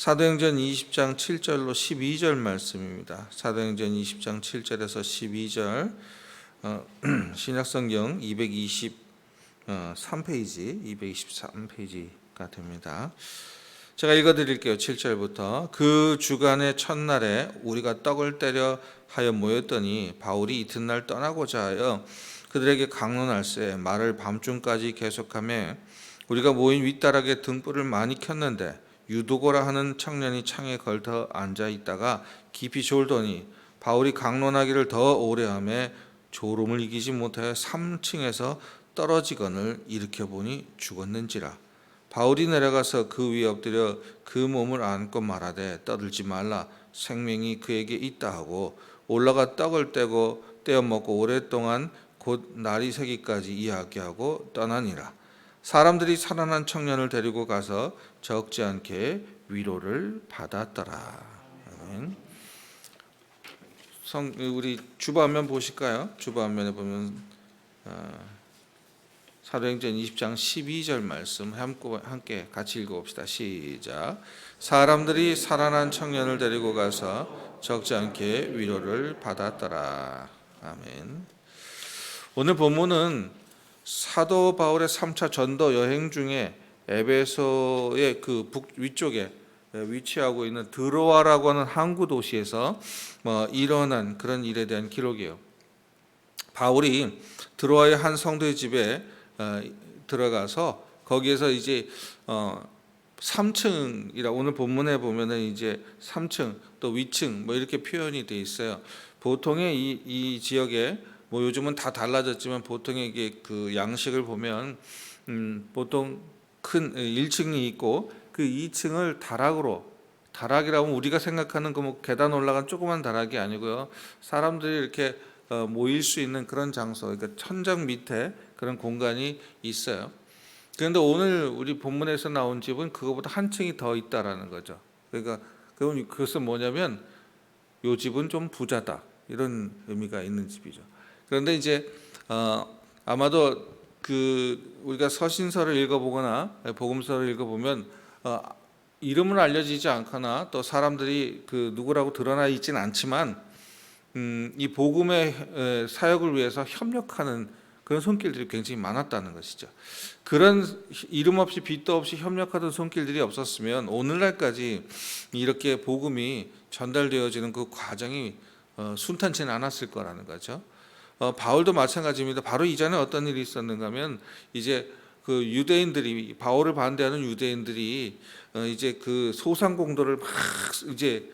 사도행전 20장 7절로 12절 말씀입니다. 사도행전 20장 7절에서 12절 신약성경 223페이지가 됩니다. 제가 읽어드릴게요. 7절부터. 그 주간의 첫날에 우리가 떡을 떼려 하여 모였더니 바울이 이튿날 떠나고자 하여 그들에게 강론할세 말을 밤중까지 계속하며 우리가 모인 윗다락에 등불을 많이 켰는데 유도고라 하는 청년이 창에 걸터 앉아 있다가 깊이 졸더니 바울이 강론하기를 더 오래 하며 졸음을 이기지 못하여 3층에서 떨어지거늘 일으켜 보니 죽었는지라. 바울이 내려가서 그 위에 엎드려 그 몸을 안고 말하되 떠들지 말라 생명이 그에게 있다 하고 올라가 떡을 떼어 먹고 오랫동안 곧 날이 새기까지 이야기하고 떠나니라. 사람들이 살아난 청년을 데리고 가서 적지 않게 위로를 받았더라. 아멘. 우리 주보화면 보실까요? 주보화면에 보면 사도행전 20장 12절 말씀 함께 같이 읽어봅시다. 시작. 사람들이 살아난 청년을 데리고 가서 적지 않게 위로를 받았더라. 아멘. 오늘 본문은 사도 바울의 3차 전도 여행 중에 에베소의 그 위쪽에 위치하고 있는 드로아라고 하는 항구 도시에서 일어난 그런 일에 대한 기록이에요. 바울이 드로아의 한 성도의 집에 들어가서 거기에서 이제 3층이라 오늘 본문에 보면은 이제 3층 또 위층 이렇게 표현이 돼 있어요. 보통의 이 지역에 요즘은 다 달라졌지만 보통의 이게 그 양식을 보면 보통 큰 1층이 있고 그 2층을 다락이라면 우리가 생각하는 그 계단 올라간 조그만 다락이 아니고요. 사람들이 이렇게 모일 수 있는 그런 장소, 그러니까 천장 밑에 그런 공간이 있어요. 그런데 오늘 우리 본문에서 나온 집은 그거보다 한 층이 더 있다라는 거죠. 그러니까 그것은 뭐냐면 요 집은 좀 부자다 이런 의미가 있는 집이죠. 그런데 이제 아마도 그 우리가 서신서를 읽어보거나 복음서를 읽어보면 이름은 알려지지 않거나 또 사람들이 그 누구라고 드러나 있지는 않지만 이 복음의 사역을 위해서 협력하는 그런 손길들이 굉장히 많았다는 것이죠. 그런 이름 없이 빚도 없이 협력하던 손길들이 없었으면 오늘날까지 이렇게 복음이 전달되어지는 그 과정이 순탄치는 않았을 거라는 거죠. 바울도 마찬가지입니다. 바로 이전에 어떤 일이 있었는가 하면 이제 그 유대인들이 바울을 반대하는 유대인들이 이제 그 소상공도를 막 이제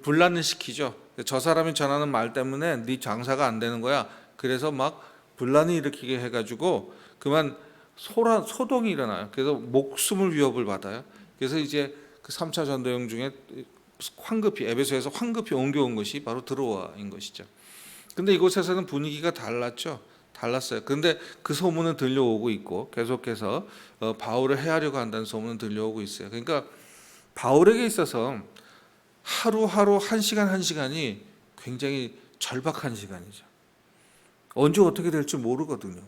분란을 시키죠. 저 사람이 전하는 말 때문에 네 장사가 안 되는 거야. 그래서 막 분란을 일으키게 해가지고 그만 소동이 일어나요. 그래서 목숨을 위협을 받아요. 그래서 이제 그 3차 전도여행 중에 에베소에서 황급히 옮겨온 것이 바로 드로아인 것이죠. 근데 이곳에서는 분위기가 달랐어요. 그런데 그 소문은 들려오고 있고 계속해서 바울을 해하려고 한다는 소문은 들려오고 있어요. 그러니까 바울에게 있어서 하루하루 한 시간이 굉장히 절박한 시간이죠. 언제 어떻게 될지 모르거든요.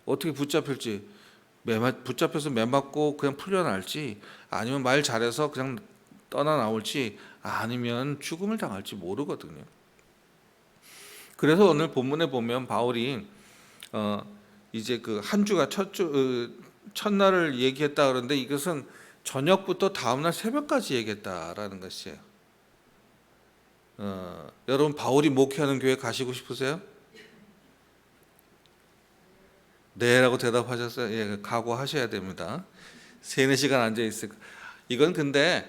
어떻게 붙잡힐지 붙잡혀서 매맞고 그냥 풀려날지 아니면 말 잘해서 그냥 떠나 나올지 아니면 죽음을 당할지 모르거든요. 그래서 오늘 본문에 보면 바울이 이제 그 한 주가 첫날을 얘기했다 그러는데 이것은 저녁부터 다음날 새벽까지 얘기했다라는 것이에요. 여러분 바울이 목회하는 교회 가시고 싶으세요? 네라고 대답하셨어요. 예, 각오하셔야 됩니다. 3-4시간 앉아 있을 이건 근데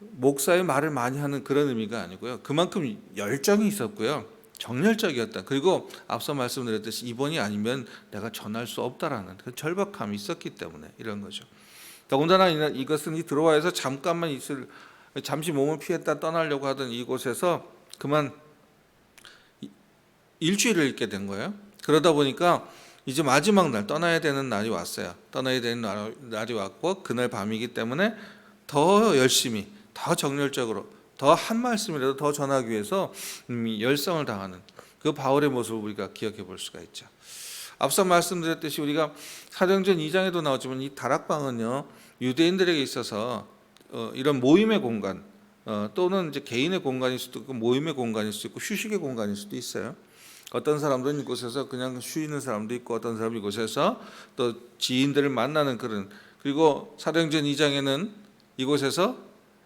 목사의 말을 많이 하는 그런 의미가 아니고요. 그만큼 열정이 있었고요. 정열적이었다. 그리고 앞서 말씀드렸듯이 이번이 아니면 내가 전할 수 없다라는 그 절박함이 있었기 때문에 이런 거죠. 더군다나 이것은 이 드로아에서 잠시 몸을 피했다 떠나려고 하던 이곳에서 그만 일주일을 있게 된 거예요. 그러다 보니까 이제 마지막 날 떠나야 되는 날이 왔어요. 떠나야 되는 날이 왔고 그날 밤이기 때문에 더 열심히 더 정열적으로 더 한 말씀이라도 더 전하기 위해서 열성을 다하는 그 바울의 모습을 우리가 기억해 볼 수가 있죠. 앞서 말씀드렸듯이 우리가 사도행전 2장에도 나오지만 이 다락방은요 유대인들에게 있어서 이런 모임의 공간 또는 이제 개인의 공간일 수도 있고 모임의 공간일 수도 있고 휴식의 공간일 수도 있어요. 어떤 사람들은 이곳에서 그냥 쉬는 사람도 있고 어떤 사람은 이곳에서 또 지인들을 만나는 그런, 그리고 사도행전 2장에는 이곳에서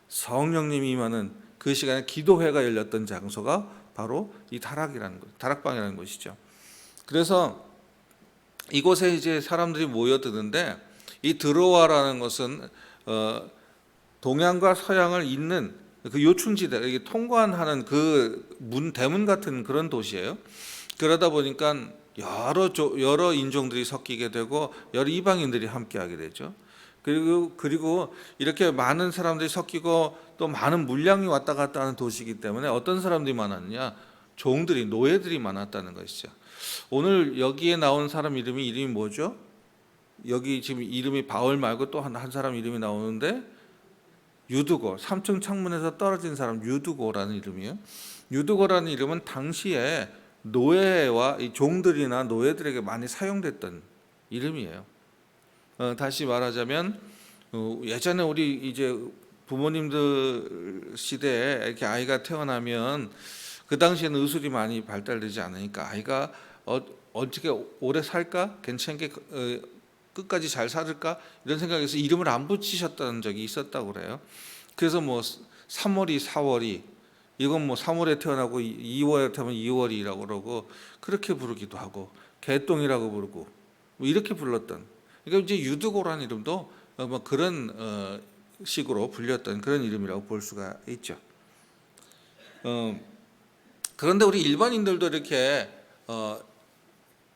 성령님이 임하는 그 시간에 기도회가 열렸던 장소가 바로 이 다락이라는 것, 다락방이라는 것이죠. 그래서 이곳에 이제 사람들이 모여드는데 이 드로아라는 것은 동양과 서양을 잇는 그 요충지대, 통관하는 그 대문 같은 그런 도시예요. 그러다 보니까 여러 인종들이 섞이게 되고 여러 이방인들이 함께하게 되죠. 그리고 이렇게 많은 사람들이 섞이고 또 많은 물량이 왔다 갔다 하는 도시이기 때문에 어떤 사람들이 많았느냐? 종들이, 노예들이 많았다는 것이죠. 오늘 여기에 나온 사람 이름이 뭐죠? 여기 지금 이름이 바울 말고 또 한 사람 이름이 나오는데 유두고, 3층 창문에서 떨어진 사람 유두고라는 이름이에요. 유두고라는 이름은 당시에 노예와 이 종들이나 노예들에게 많이 사용됐던 이름이에요. 다시 말하자면 예전에 우리 이제 부모님들 시대에 이렇게 아이가 태어나면 그 당시에는 의술이 많이 발달되지 않으니까 아이가 어떻게 오래 살까? 괜찮게 끝까지 잘 살을까? 이런 생각에서 이름을 안 붙이셨다는 적이 있었다고 그래요. 그래서 뭐 3월이 4월이, 이건 뭐 3월에 태어나고 2월에 태어나면 2월이라고 그러고 그렇게 부르기도 하고 개똥이라고 부르고 뭐 이렇게 불렀던, 그러니까 이제 유두고라는 이름도 뭐 그런 식으로 불렸던 그런 이름이라고 볼 수가 있죠. 그런데 우리 일반인들도 이렇게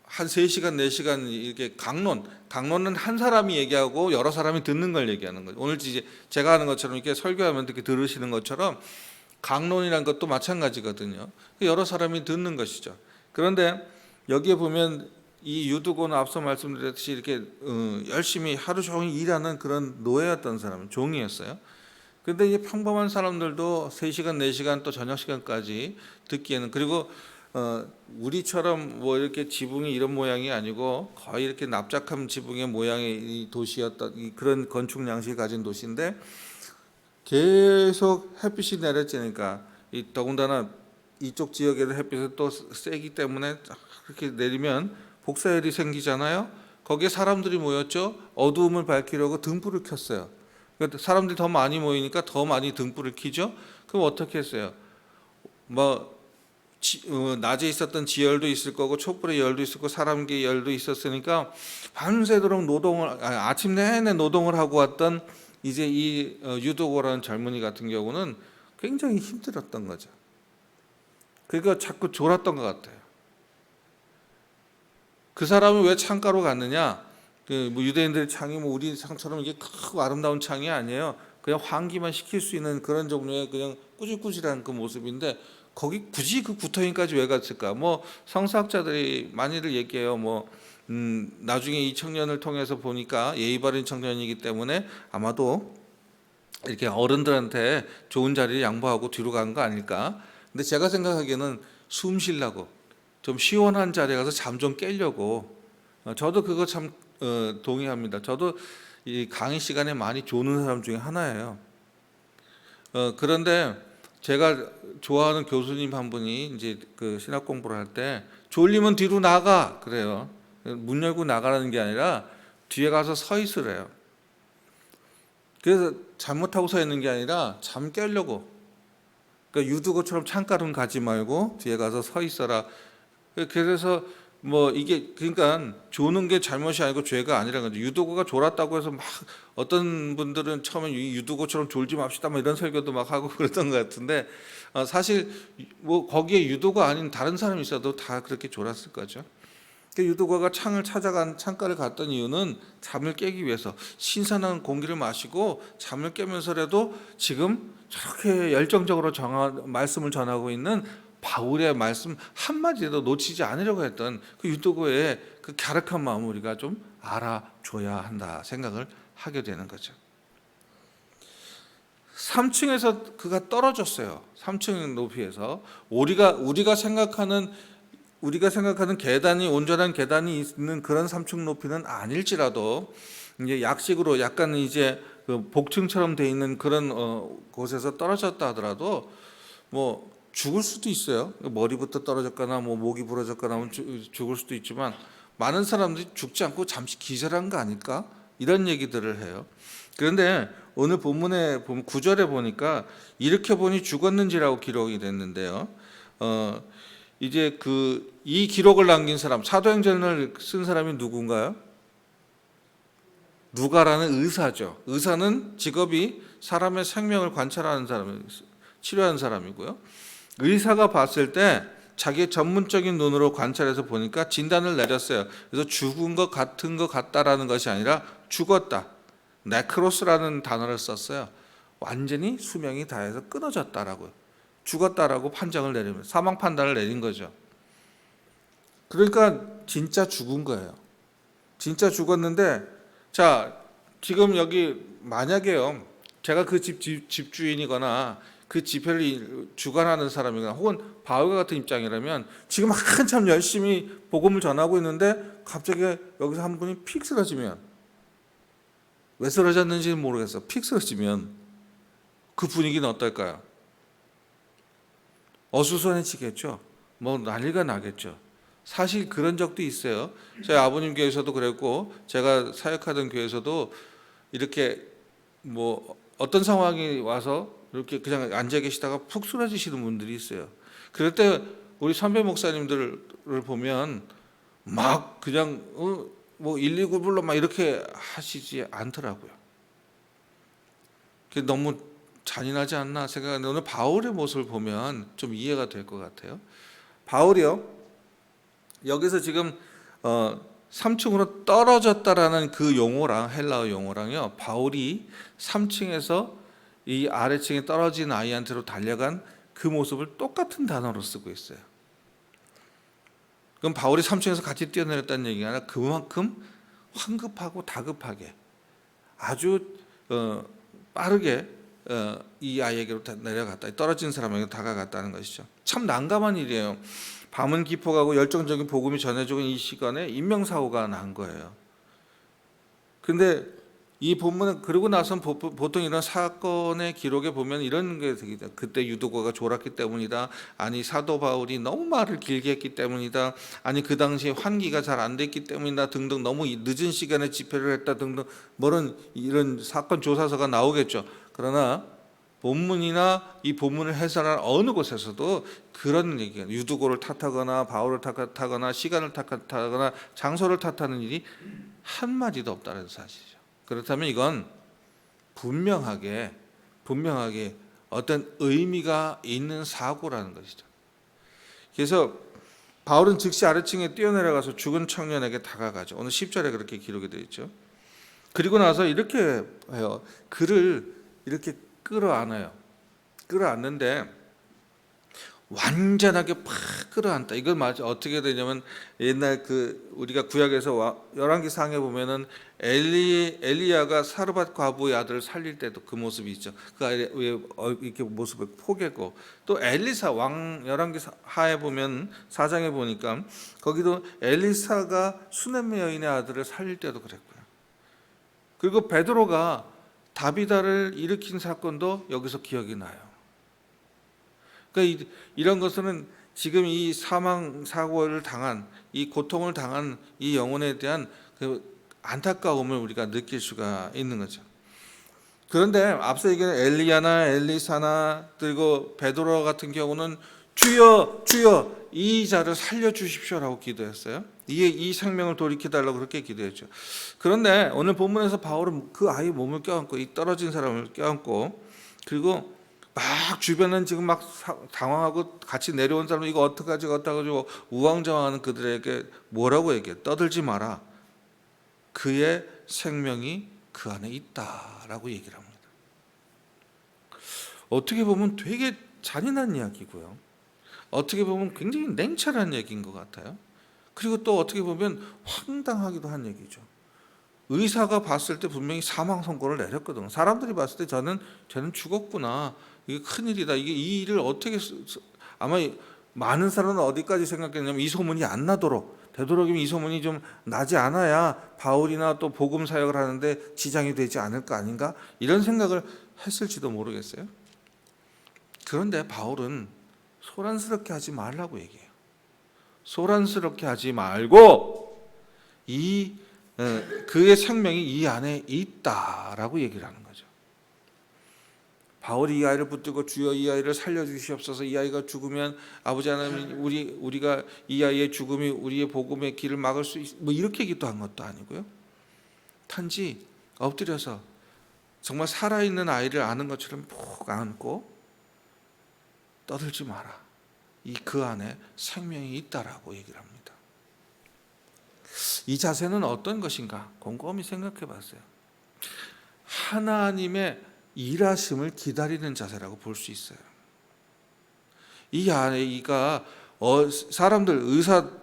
한 3시간, 4시간 이렇게 강론은 한 사람이 얘기하고 여러 사람이 듣는 걸 얘기하는 거죠. 오늘 이제 제가 하는 것처럼 이렇게 설교하면 이렇게 들으시는 것처럼 강론이라는 것도 마찬가지거든요. 여러 사람이 듣는 것이죠. 그런데 여기에 보면 이 유두고는 앞서 말씀드렸듯이 이렇게 열심히 하루 종일 일하는 그런 노예였던 사람, 종이었어요. 그런데 이제 평범한 사람들도 3시간, 4시간 또 저녁 시간까지 듣기에는, 그리고 우리처럼 뭐 이렇게 지붕이 이런 모양이 아니고 거의 이렇게 납작한 지붕의 모양의 이 도시였던 그런 건축 양식을 가진 도시인데 계속 햇빛이 내려지니까 더군다나 이쪽 지역에도 햇빛이 또 세기 때문에 그렇게 내리면 복사열이 생기잖아요. 거기에 사람들이 모였죠. 어두움을 밝히려고 등불을 켰어요. 그러니까 사람들이 더 많이 모이니까 더 많이 등불을 켜죠. 그럼 어떻게 했어요? 낮에 있었던 지열도 있을 거고 촛불의 열도 있을 거고 사람의 열도 있었으니까 밤새도록 아침 내내 노동을 하고 왔던 이제 이 유도고라는 젊은이 같은 경우는 굉장히 힘들었던 거죠. 그러니까 자꾸 졸았던 것 같아요. 그 사람은 왜 창가로 갔느냐? 뭐 유대인들의 창이 뭐 우리 창처럼 이게 크고 아름다운 창이 아니에요. 그냥 환기만 시킬 수 있는 그런 종류의 그냥 꾸질꾸질한 그 모습인데 거기 굳이 그 구터인까지 왜 갔을까? 뭐 성서학자들이 많이들 얘기해요. 뭐 나중에 이 청년을 통해서 보니까 예의 바른 청년이기 때문에 아마도 이렇게 어른들한테 좋은 자리를 양보하고 뒤로 간 거 아닐까? 근데 제가 생각하기에는 숨 쉬려고 좀 시원한 자리에 가서 잠 좀 깨려고. 저도 그거 참 동의합니다. 저도 이 강의 시간에 많이 조는 사람 중에 하나예요. 그런데 제가 좋아하는 교수님 한 분이 이제 그 신학 공부를 할 때 졸리면 뒤로 나가 그래요. 문 열고 나가라는 게 아니라 뒤에 가서 서 있으래요. 그래서 잘못하고 서 있는 게 아니라 잠 깨려고. 그러니까 유두고처럼 창가로 가지 말고 뒤에 가서 서 있어라. 그래서 뭐 이게 그러니까 조는 게 잘못이 아니고 죄가 아니라는 거죠. 유두고가 졸았다고 해서 막 어떤 분들은 처음에 유두고처럼 졸지 맙시다 뭐 이런 설교도 막 하고 그랬던 것 같은데 사실 뭐 거기에 유두고가 아닌 다른 사람이 있어도 다 그렇게 졸았을 거죠. 유두고가 창가를 갔던 이유는 잠을 깨기 위해서 신선한 공기를 마시고 잠을 깨면서라도 지금 저렇게 열정적으로 말씀을 전하고 있는 바울의 말씀 한마디라도 놓치지 않으려고 했던 그 유두고의 그 갸륵한 마음을 우리가 좀 알아줘야 한다 생각을 하게 되는 거죠. 3층에서 그가 떨어졌어요. 3층 높이에서 우리가 생각하는 계단이 온전한 계단이 있는 그런 3층 높이는 아닐지라도 이제 약식으로 약간 이제 그 복층처럼 돼 있는 그런 곳에서 떨어졌다 하더라도 뭐 죽을 수도 있어요. 머리부터 떨어졌거나 뭐 목이 부러졌거나 하면 죽을 수도 있지만 많은 사람들이 죽지 않고 잠시 기절한 거 아닐까? 이런 얘기들을 해요. 그런데 오늘 본문에 보면 9절에 보니까 이렇게 보니 죽었는지라고 기록이 됐는데요. 이제 이 기록을 남긴 사람, 사도행전을 쓴 사람이 누군가요? 누가라는 의사죠. 의사는 직업이 사람의 생명을 관찰하는 사람, 치료하는 사람이고요. 의사가 봤을 때 자기의 전문적인 눈으로 관찰해서 보니까 진단을 내렸어요. 그래서 죽은 것 같은 것 같다라는 것이 아니라 죽었다. 네크로스라는 단어를 썼어요. 완전히 수명이 다해서 끊어졌다라고요. 죽었다라고 판정을 내리면 사망 판단을 내린 거죠. 그러니까 진짜 죽은 거예요. 진짜 죽었는데 자 지금 여기 만약에요. 제가 그 집주인이거나 그 집회를 주관하는 사람이거나 혹은 바울과 같은 입장이라면 지금 한참 열심히 복음을 전하고 있는데 갑자기 여기서 한 분이 픽 쓰러지면 왜 쓰러졌는지는 모르겠어. 픽 쓰러지면 그 분위기는 어떨까요? 어수선해지겠죠. 뭐 난리가 나겠죠. 사실 그런 적도 있어요. 저희 아버님 교회에서도 그랬고 제가 사역하던 교회에서도 이렇게 뭐 어떤 상황이 와서 이렇게 그냥 앉아 계시다가 푹 쓰러지시는 분들이 있어요. 그럴 때 우리 선배 목사님들을 보면 막 그냥 뭐 119 불러 막 이렇게 하시지 않더라고요. 그게 너무 잔인하지 않나 생각하는데 오늘 바울의 모습을 보면 좀 이해가 될 것 같아요. 바울이요. 여기서 지금 3층으로 떨어졌다라는 그 용어랑 헬라어 용어랑요. 바울이 3층에서 이 아래층에 떨어진 아이한테로 달려간 그 모습을 똑같은 단어로 쓰고 있어요. 그럼 바울이 3층에서 같이 뛰어내렸다는 얘기가 아니라 그만큼 황급하고 다급하게 아주 빠르게 이 아이에게로 내려갔다. 떨어진 사람에게 다가갔다는 것이죠. 참 난감한 일이에요. 밤은 깊어가고 열정적인 복음이 전해지고 이 시간에 인명사고가 난 거예요. 근데 이 본문은 그러고 나선 보통 이런 사건의 기록에 보면 이런 게 되겠죠. 그때 유두고가 졸았기 때문이다. 아니 사도 바울이 너무 말을 길게 했기 때문이다. 아니 그 당시에 환기가 잘 안 됐기 때문이다 등등 너무 늦은 시간에 집회를 했다 등등 이런 사건 조사서가 나오겠죠. 그러나 본문이나 이 본문을 해설한 어느 곳에서도 그런 얘기가 유두고를 탓하거나 바울을 탓하거나 시간을 탓하거나 장소를 탓하는 일이 한마디도 없다는 사실이죠. 그렇다면 이건 분명하게 어떤 의미가 있는 사고라는 것이죠. 그래서 바울은 즉시 아래층에 뛰어내려가서 죽은 청년에게 다가가죠. 오늘 10절에 그렇게 기록이 되어 있죠. 그리고 나서 이렇게 해요. 그를 이렇게 끌어안아요. 끌어안는데 완전하게 팍 끌어안다. 이걸 어떻게 되냐면 옛날 우리가 구약에서 열왕기상에 보면은 엘리야가 사르밧 과부의 아들을 살릴 때도 그 모습이 있죠. 그 이렇게 모습을 포개고 또 엘리사 열왕기하에 보면 4장에 보니까 거기도 엘리사가 수넴 여인의 아들을 살릴 때도 그랬고요. 그리고 베드로가 다비다를 일으킨 사건도 여기서 기억이 나요. 그러니까 이런 것은 지금 이 사망 사고를 당한 이 고통을 당한 이 영혼에 대한 그 안타까움을 우리가 느낄 수가 있는 거죠. 그런데 앞서 얘기한 엘리야나 엘리사나 그리고 베드로 같은 경우는 주여 주여 이 자를 살려주십시오라고 기도했어요. 이 생명을 돌이켜달라고 그렇게 기도했죠. 그런데 오늘 본문에서 바울은 그 아이 몸을 껴안고 이 떨어진 사람을 껴안고 그리고 막 주변은 지금 막 당황하고 같이 내려온 사람 이거 어떡하지 우왕좌왕하는 그들에게 뭐라고 얘기해? 떠들지 마라. 그의 생명이 그 안에 있다라고 얘기를 합니다. 어떻게 보면 되게 잔인한 이야기고요. 어떻게 보면 굉장히 냉철한 얘기인 것 같아요. 그리고 또 어떻게 보면 황당하기도 한 얘기죠. 의사가 봤을 때 분명히 사망 선고를 내렸거든요. 사람들이 봤을 때 쟤는 죽었구나. 이게 큰일이다. 이 일을 어떻게 아마 많은 사람은 어디까지 생각했냐면 이 소문이 안 나도록 되도록이면 이 소문이 좀 나지 않아야 바울이나 또 복음 사역을 하는데 지장이 되지 않을 거 아닌가? 이런 생각을 했을지도 모르겠어요. 그런데 바울은 소란스럽게 하지 말라고 얘기해요. 소란스럽게 하지 말고 그의 생명이 이 안에 있다라고 얘기를 하는 거죠. 바울이 이 아이를 붙들고 주여 이 아이를 살려주시옵소서, 이 아이가 죽으면 아버지 하나님 우리가 이 아이의 죽음이 우리의 복음의 길을 막을 수 뭐 이렇게 기도한 것도 아니고요. 단지 엎드려서 정말 살아있는 아이를 아는 것처럼 푹 안고 떠들지 마라. 그 안에 생명이 있다라고 얘기를 합니다. 이 자세는 어떤 것인가 곰곰이 생각해 봤어요. 하나님의 일하심을 기다리는 자세라고 볼 수 있어요. 이 아이가 사람들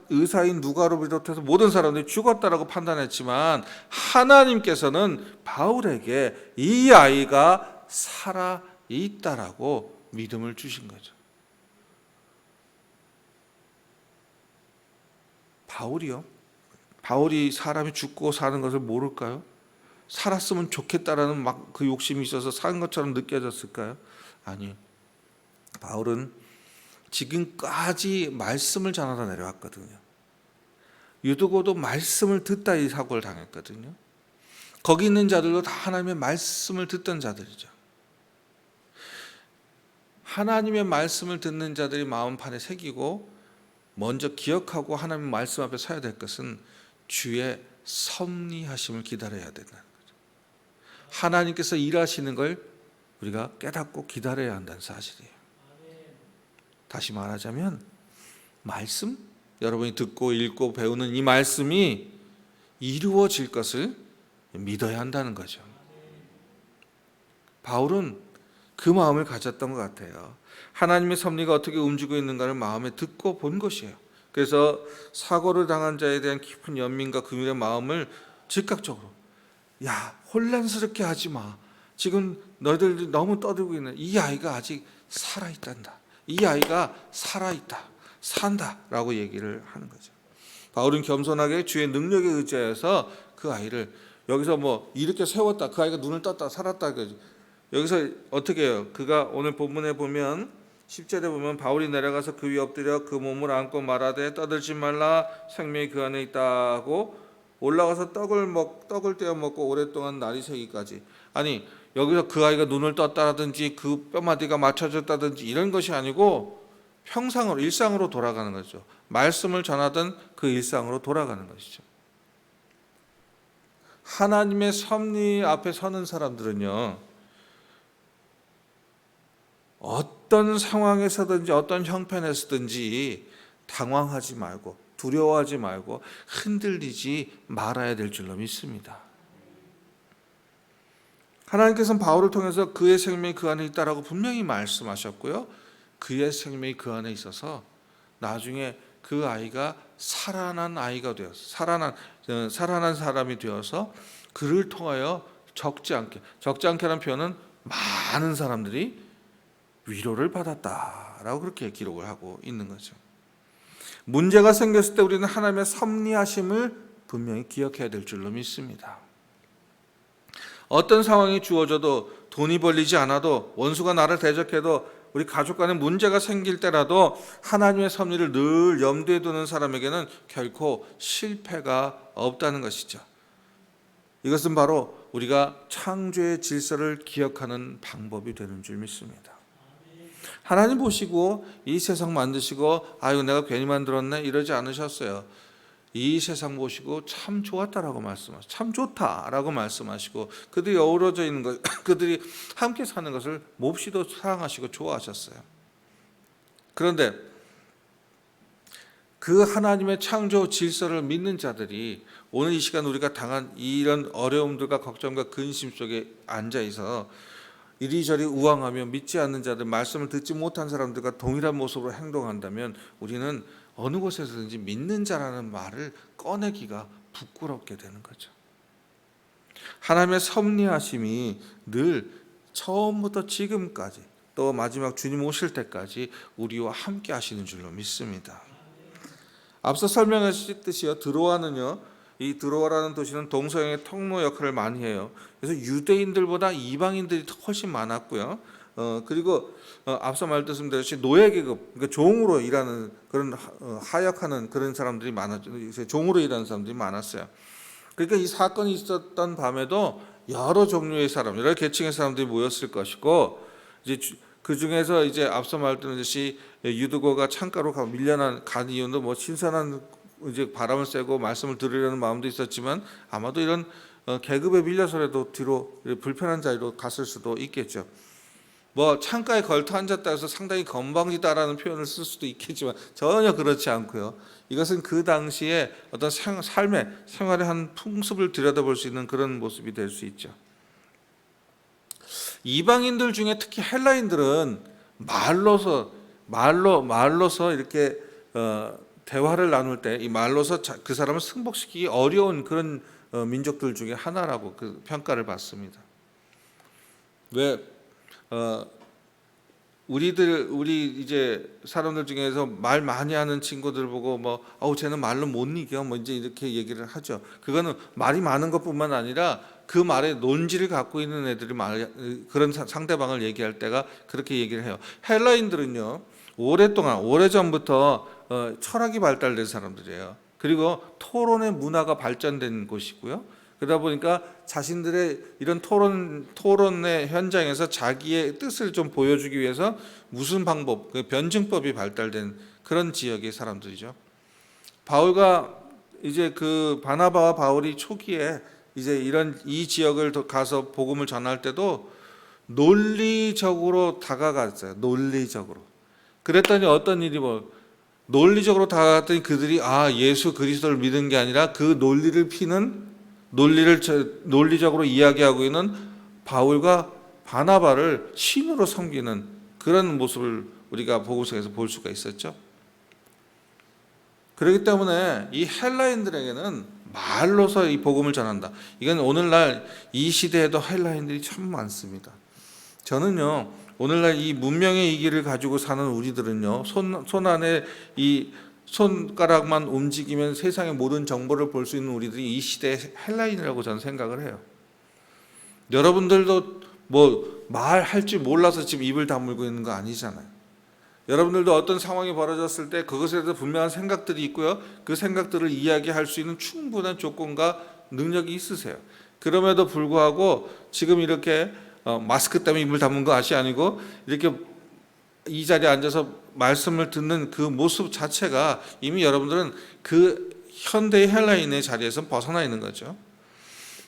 의사인 누가로 비롯해서 모든 사람들이 죽었다라고 판단했지만 하나님께서는 바울에게 이 아이가 살아 있다라고 믿음을 주신 거죠. 바울이 사람이 죽고 사는 것을 모를까요? 살았으면 좋겠다라는 막 그 욕심이 있어서 산 것처럼 느껴졌을까요? 아니, 바울은 지금까지 말씀을 전하다 내려왔거든요. 유두고도 말씀을 듣다 이 사고를 당했거든요. 거기 있는 자들도 다 하나님의 말씀을 듣던 자들이죠. 하나님의 말씀을 듣는 자들이 마음판에 새기고 먼저 기억하고 하나님의 말씀 앞에 서야 될 것은 주의 섭리하심을 기다려야 된다는 거죠. 하나님께서 일하시는 걸 우리가 깨닫고 기다려야 한다는 사실이에요. 다시 말하자면 말씀, 여러분이 듣고 읽고 배우는 이 말씀이 이루어질 것을 믿어야 한다는 거죠. 바울은 그 마음을 가졌던 것 같아요. 하나님의 섭리가 어떻게 움직이고 있는가를 마음에 듣고 본 것이에요. 그래서 사고를 당한 자에 대한 깊은 연민과 긍휼의 마음을 즉각적으로, 야, 혼란스럽게 하지 마. 지금 너희들 너무 떠들고 있는 이 아이가 아직 살아있단다. 이 아이가 살아있다. 산다라고 얘기를 하는 거죠. 바울은 겸손하게 주의 능력에 의지해서 그 아이를 여기서 뭐 이렇게 세웠다. 그 아이가 눈을 떴다. 살았다. 여기서 어떻게 해요? 그가 오늘 본문에 보면 10절에 보면 바울이 내려가서 그 위에 엎드려 그 몸을 안고 말하되 떠들지 말라 생명이 그 안에 있다고 올라가서 떡을 떼어 먹고 오랫동안 날이 새기까지. 아니, 여기서 그 아이가 눈을 떴다든지 그 뼈마디가 맞춰졌다든지 이런 것이 아니고 평상으로 일상으로 돌아가는 거죠. 말씀을 전하던 그 일상으로 돌아가는 것이죠. 하나님의 섭리 앞에 서는 사람들은요, 어떤 상황에서든지 어떤 형편에서든지 당황하지 말고 두려워하지 말고 흔들리지 말아야 될 줄로 믿습니다. 하나님께서는 바울을 통해서 그의 생명이 그 안에 있다라고 분명히 말씀하셨고요. 그의 생명이 그 안에 있어서 나중에 그 아이가 살아난 아이가 되어서 살아난 사람이 되어서 그를 통하여 적지 않게라는 표현은 많은 사람들이 위로를 받았다라고 그렇게 기록을 하고 있는 거죠. 문제가 생겼을 때 우리는 하나님의 섭리하심을 분명히 기억해야 될 줄로 믿습니다. 어떤 상황이 주어져도 돈이 벌리지 않아도 원수가 나를 대적해도 우리 가족 간에 문제가 생길 때라도 하나님의 섭리를 늘 염두에 두는 사람에게는 결코 실패가 없다는 것이죠. 이것은 바로 우리가 창조의 질서를 기억하는 방법이 되는 줄 믿습니다. 하나님 보시고 이 세상 만드시고 아유 내가 괜히 만들었네 이러지 않으셨어요. 이 세상 보시고 참 좋았다라고 말씀하시고 참 좋다라고 말씀하시고 그들이 어우러져 있는 것, 그들이 함께 사는 것을 몹시도 사랑하시고 좋아하셨어요. 그런데 그 하나님의 창조 질서를 믿는 자들이 오늘 이 시간 우리가 당한 이런 어려움들과 걱정과 근심 속에 앉아 있어 이리저리 우왕하며 믿지 않는 자들, 말씀을 듣지 못한 사람들과 동일한 모습으로 행동한다면 우리는 어느 곳에서든지 믿는 자라는 말을 꺼내기가 부끄럽게 되는 거죠. 하나님의 섭리하심이 늘 처음부터 지금까지 또 마지막 주님 오실 때까지 우리와 함께 하시는 줄로 믿습니다. 앞서 설명하셨듯이요, 드로아는요, 이 드로아라는 도시는 동서양의 통로 역할을 많이 해요. 그래서 유대인들보다 이방인들이 훨씬 많았고요. 그리고 앞서 말씀드렸듯이 노예 계급, 그러니까 종으로 일하는 그런 하역하는 그런 사람들이 많았죠. 종으로 일하는 사람들이 많았어요. 그러니까 이 사건이 있었던 밤에도 여러 종류의 사람, 여러 계층의 사람들이 모였을 것이고, 이제 그 중에서 이제 앞서 말씀드렸듯이 유두고가 창가로 간 이유는 뭐 신선한 이제 바람을 쐬고 말씀을 들으려는 마음도 있었지만, 아마도 이런 계급에 밀려서라도 뒤로 불편한 자리로 갔을 수도 있겠죠. 뭐 창가에 걸터 앉았다 해서 상당히 건방지다라는 표현을 쓸 수도 있겠지만 전혀 그렇지 않고요. 이것은 그 당시에 어떤 삶의 생활의 한 풍습을 들여다볼 수 있는 그런 모습이 될 수 있죠. 이방인들 중에 특히 헬라인들은 말로서 이렇게 대화를 나눌 때 이 말로서 그 사람을 승복시키기 어려운 그런 민족들 중에 하나라고 그 평가를 받습니다. 왜 우리 이제 사람들 중에서 말 많이 하는 친구들 보고 뭐 쟤는 말로 못 이겨 뭐 이제 이렇게 얘기를 하죠. 그거는 말이 많은 것뿐만 아니라 그 말에 논지를 갖고 있는 애들이 그런 상대방을 얘기할 때가 그렇게 얘기를 해요. 헬라인들은요, 오래전부터 철학이 발달된 사람들이에요. 그리고 토론의 문화가 발전된 곳이고요. 그러다 보니까 자신들의 이런 토론의 현장에서 자기의 뜻을 좀 보여주기 위해서 무슨 방법, 그 변증법이 발달된 그런 지역의 사람들이죠. 바울과 이제 그 바나바와 바울이 초기에 이제 이 지역을 가서 복음을 전할 때도 논리적으로 다가갔어요. 논리적으로. 그랬더니 어떤 일이 논리적으로 다가갔더니 그들이 예수 그리스도를 믿은 게 아니라 그 논리적으로 이야기하고 있는 바울과 바나바를 신으로 섬기는 그런 모습을 우리가 복음서에서 볼 수가 있었죠. 그렇기 때문에 이 헬라인들에게는 말로서 이 복음을 전한다. 이건 오늘날 이 시대에도 헬라인들이 참 많습니다. 저는요, 오늘날 이 문명의 이 길을 가지고 사는 우리들은요, 손 안에 이 손가락만 움직이면 세상의 모든 정보를 볼 수 있는 우리들이 이 시대의 헬라인이라고 저는 생각을 해요. 여러분들도 뭐 말할 줄 몰라서 지금 입을 다물고 있는 거 아니잖아요. 여러분들도 어떤 상황이 벌어졌을 때 그것에 대해서 분명한 생각들이 있고요. 그 생각들을 이야기할 수 있는 충분한 조건과 능력이 있으세요. 그럼에도 불구하고 지금 이렇게 마스크 때문에 입을 다문 것이 아니고 이렇게 이 자리에 앉아서 말씀을 듣는 그 모습 자체가 이미 여러분들은 그 현대의 헬라인의 자리에서 벗어나 있는 거죠.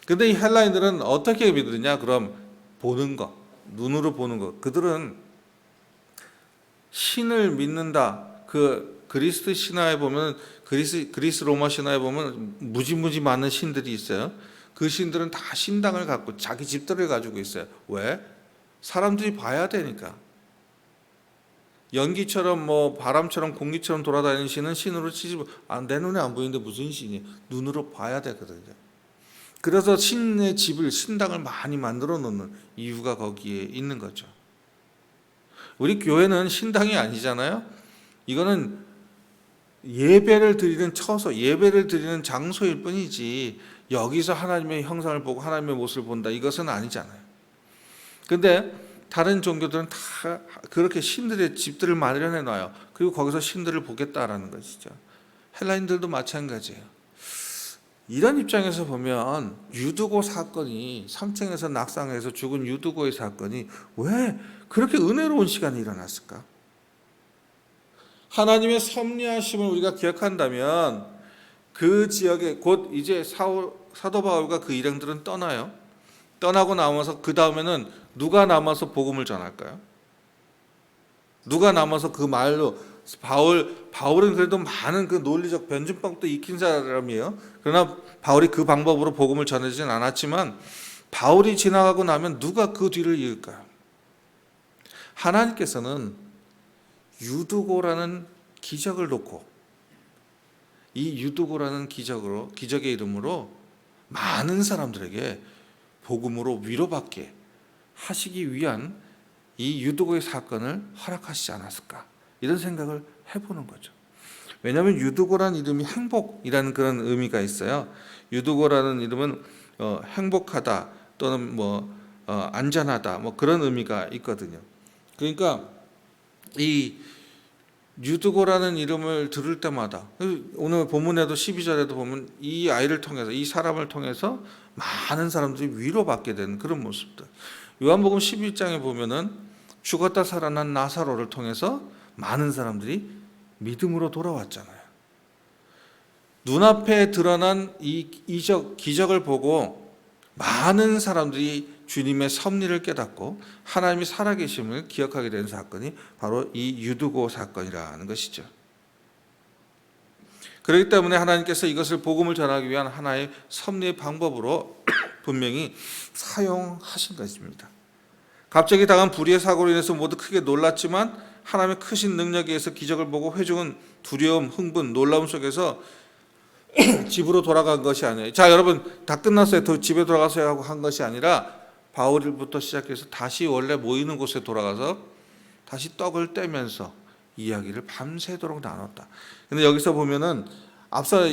그런데 이 헬라인들은 어떻게 믿느냐? 그럼 보는 것, 눈으로 보는 것. 그들은 신을 믿는다. 그 그리스 신화에 보면 그리스 로마 신화에 보면 무지무지 많은 신들이 있어요. 그 신들은 다 신당을 갖고 자기 집들을 가지고 있어요. 왜? 사람들이 봐야 되니까. 연기처럼 뭐 바람처럼 공기처럼 돌아다니는 신은 신으로 치지 내 눈에 안 보이는데 무슨 신이 눈으로 봐야 되거든요. 그래서 신의 집을 신당을 많이 만들어 놓는 이유가 거기에 있는 거죠. 우리 교회는 신당이 아니잖아요. 이거는 예배를 드리는 처소, 예배를 드리는 장소일 뿐이지 여기서 하나님의 형상을 보고 하나님의 모습을 본다 이것은 아니잖아요. 그런데 다른 종교들은 다 그렇게 신들의 집들을 마련해 놔요. 그리고 거기서 신들을 보겠다라는 것이죠. 헬라인들도 마찬가지예요. 이런 입장에서 보면 유두고 사건이 3층에서 낙상해서 죽은 유두고의 사건이 왜 그렇게 은혜로운 시간이 일어났을까? 하나님의 섭리하심을 우리가 기억한다면 그 지역에 곧 이제 사도 바울과 그 일행들은 떠나요. 떠나고 나와서 그 다음에는 누가 남아서 복음을 전할까요? 누가 남아서 그 말로 바울은 그래도 많은 그 논리적 변증법도 익힌 사람이에요. 그러나 바울이 그 방법으로 복음을 전하지는 않았지만 바울이 지나가고 나면 누가 그 뒤를 이을까요? 하나님께서는 유두고라는 기적을 놓고 이 유두고라는 기적의 이름으로 많은 사람들에게 복음으로 위로받게 하시기 위한 이 유두고의 사건을 허락하시지 않았을까 이런 생각을 해보는 거죠. 왜냐하면 유두고라는 이름이 행복이라는 그런 의미가 있어요. 유두고라는 이름은 행복하다 또는 안전하다 그런 의미가 있거든요. 그러니까 이 유두고라는 이름을 들을 때마다, 오늘 본문에도 12절에도 보면 이 아이를 통해서, 이 사람을 통해서 많은 사람들이 위로받게 되는 그런 모습들. 요한복음 11장에 보면은 죽었다 살아난 나사로를 통해서 많은 사람들이 믿음으로 돌아왔잖아요. 눈앞에 드러난 이 기적을 보고 많은 사람들이 주님의 섭리를 깨닫고 하나님이 살아계심을 기억하게 된 사건이 바로 이 유두고 사건이라는 것이죠. 그렇기 때문에 하나님께서 이것을 복음을 전하기 위한 하나의 섭리의 방법으로 분명히 사용하신 것입니다. 갑자기 당한 불의의 사고로 인해서 모두 크게 놀랐지만 하나님의 크신 능력에 의해서 기적을 보고 회중은 두려움, 흥분, 놀라움 속에서 집으로 돌아간 것이 아니에요. 자, 여러분 다 끝났어요. 집에 돌아가세요 하고 한 것이 아니라 바울부터 시작해서 다시 원래 모이는 곳에 돌아가서 다시 떡을 떼면서 이야기를 밤새도록 나눴다. 근데 여기서 보면은 앞서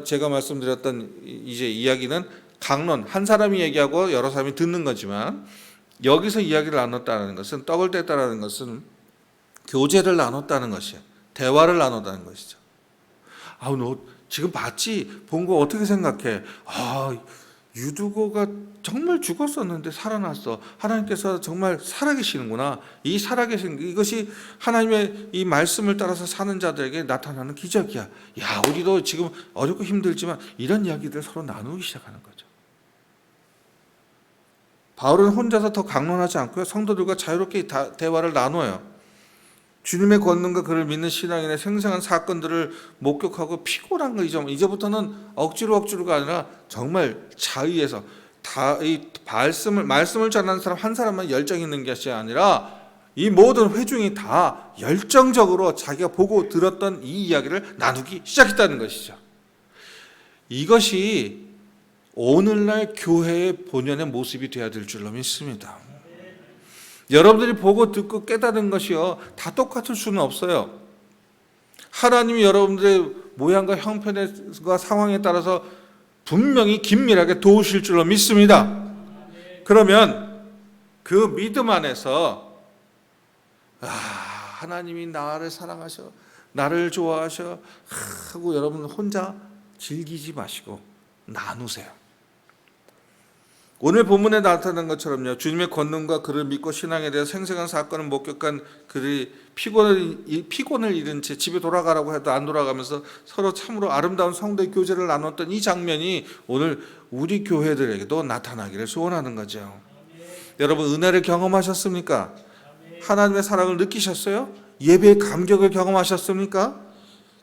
제가 말씀드렸던 이제 이야기는 강론, 한 사람이 얘기하고 여러 사람이 듣는 거지만 여기서 이야기를 나눴다는 것은, 떡을 뗐다는 것은 교제를 나눴다는 것이에요. 대화를 나눴다는 것이죠. 너 지금 봤지? 본 거 어떻게 생각해? 유두고가 정말 죽었었는데 살아났어. 하나님께서 정말 살아계시는구나. 이 살아계신 이것이 하나님의 이 말씀을 따라서 사는 자들에게 나타나는 기적이야. 우리도 지금 어렵고 힘들지만 이런 이야기들 서로 나누기 시작하는 거죠. 바울은 혼자서 더 강론하지 않고요. 성도들과 자유롭게 대화를 나눠요. 주님의 권능과 그를 믿는 신앙인의 생생한 사건들을 목격하고 피곤한 거 이제부터는 억지로가 아니라 정말 자의해서 이 말씀을 전하는 사람 한 사람만 열정 있는 것이 아니라 이 모든 회중이 다 열정적으로 자기가 보고 들었던 이 이야기를 나누기 시작했다는 것이죠. 이것이 오늘날 교회의 본연의 모습이 되어야 될 줄로 믿습니다. 여러분들이 보고 듣고 깨달은 것이요 다 똑같을 수는 없어요. 하나님이 여러분들의 모양과 형편과 상황에 따라서 분명히 긴밀하게 도우실 줄로 믿습니다. 그러면 그 믿음 안에서 하나님이 나를 사랑하셔, 나를 좋아하셔 하고 여러분 혼자 즐기지 마시고 나누세요. 오늘 본문에 나타난 것처럼요, 주님의 권능과 그를 믿고 신앙에 대해 생생한 사건을 목격한 그들이 피곤을 잃은 채 집에 돌아가라고 해도 안 돌아가면서 서로 참으로 아름다운 성도의 교제를 나눴던 이 장면이 오늘 우리 교회들에게도 나타나기를 소원하는 거죠. 여러분 은혜를 경험하셨습니까? 하나님의 사랑을 느끼셨어요? 예배의 감격을 경험하셨습니까?